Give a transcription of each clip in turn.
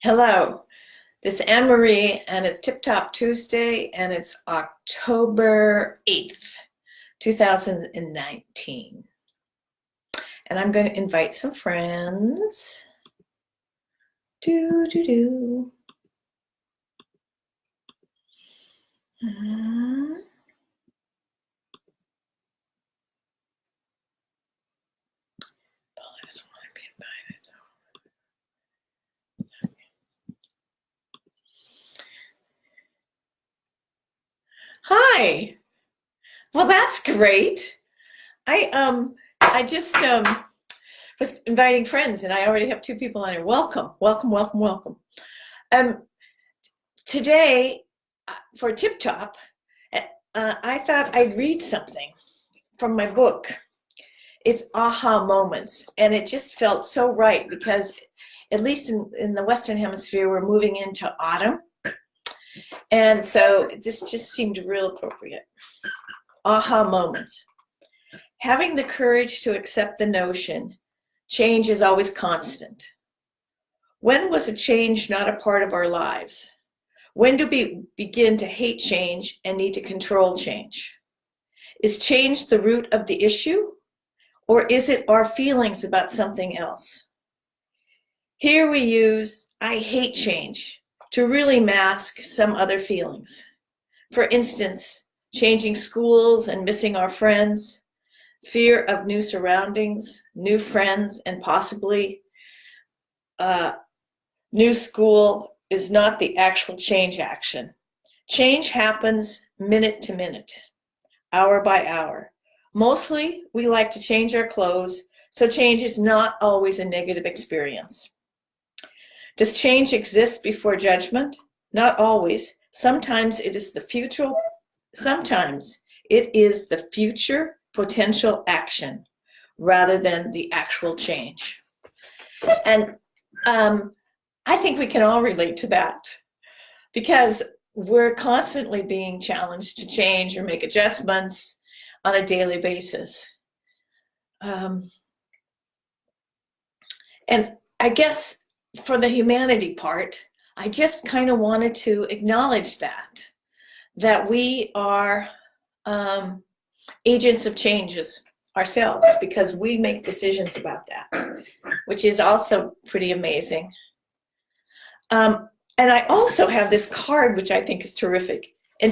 Hello, this is Anne Marie, and it's TIPTop Tuesday, and it's October 8th, 2019. And I'm going to invite some friends. Do, do, do. Mhm. Oh, I just want to be invited. Hi. Well, that's great. I just was inviting friends, and I already have two people on here. Welcome, welcome, welcome, welcome. Um, Today, for Tip Top, I thought I'd read something from my book. It's Aha Moments, and it just felt so right because, at least in the Western Hemisphere, we're moving into autumn, and so this just seemed real appropriate. Aha Moments. Having the courage to accept the notion, change is always constant. When was a change not a part of our lives? When do we begin to hate change and need to control change? Is change the root of the issue, or is it our feelings about something else? Here we use I hate change to really mask some other feelings. For instance, changing schools and missing our friends, fear of new surroundings, new friends, and possibly new school is not the actual change action. Change happens minute to minute, hour by hour. Mostly, we like to change our clothes, so change is not always a negative experience. Does change exist before judgment? Not always. Sometimes it is the future potential action rather than the actual change. And I think we can all relate to that because we're constantly being challenged to change or make adjustments on a daily basis. And I guess for the humanity part, I just kind of wanted to acknowledge that we are agents of changes ourselves because we make decisions about that, which is also pretty amazing. And I also have this card, which I think is terrific. I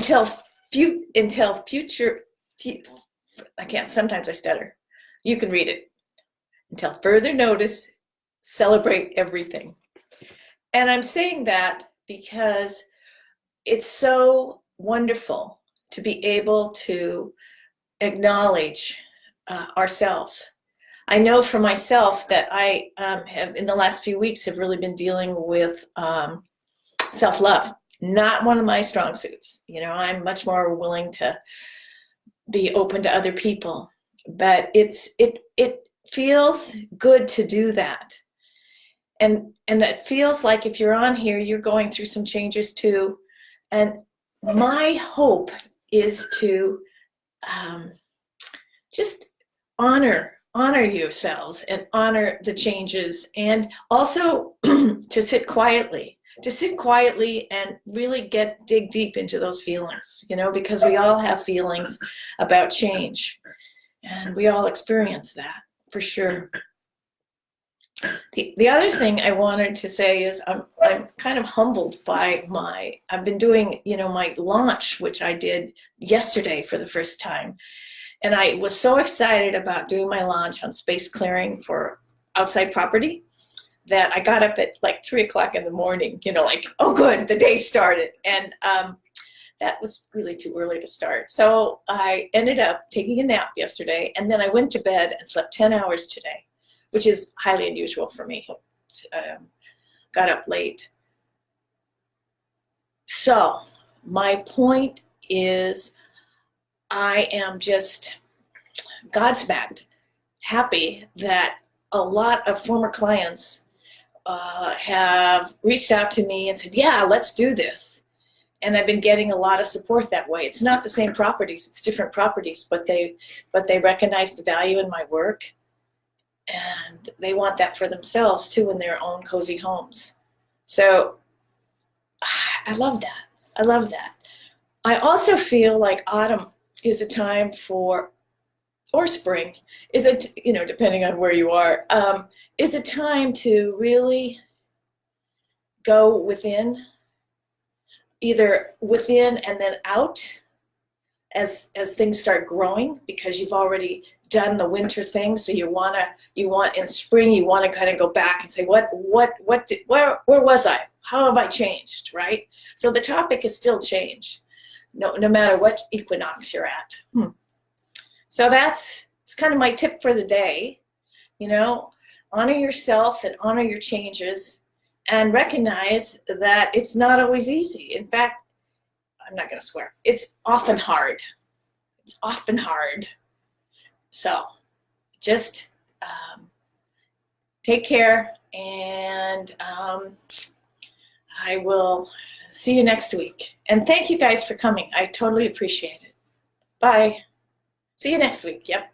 can't, sometimes I stutter. You can read it. Until further notice, celebrate everything. And I'm saying that because it's so wonderful to be able to acknowledge ourselves. I know for myself that I have, in the last few weeks, have really been dealing with self-love. Not one of my strong suits. You know, I'm much more willing to be open to other people, but it feels good to do that. And it feels like if you're on here, you're going through some changes too. And my hope is to just honor yourselves and honor the changes, and also to sit quietly and really dig deep into those feelings, you know, because we all have feelings about change and we all experience that for sure. The other thing I wanted to say is I'm kind of humbled by I've been doing, you know, my launch, which I did yesterday for the first time. And I was so excited about doing my launch on space clearing for outside property that I got up at like 3 o'clock in the morning, you know, like, oh good, the day started. And that was really too early to start. So I ended up taking a nap yesterday, and then I went to bed and slept 10 hours today, which is highly unusual for me. Got up late. So my point is I am just Godsmacked happy that a lot of former clients have reached out to me and said, yeah, let's do this. And I've been getting a lot of support that way. It's not the same properties, it's different properties, but they recognize the value in my work, and they want that for themselves too in their own cozy homes. So I love that. I love that. I also feel like autumn is a time for, or spring, is it, depending on where you are, is a time to really go within, either within and then out as things start growing, because you've already done the winter thing. So you want in spring, you want to kind of go back and say, where was I? How have I changed, right? So the topic is still change, no matter what equinox you're at. So it's kind of my tip for the day. Honor yourself and honor your changes, and recognize that it's not always easy. In fact, I'm not going to swear. It's often hard. It's often hard. So just take care, and I will see you next week. And thank you guys for coming. I totally appreciate it. Bye. See you next week. Yep.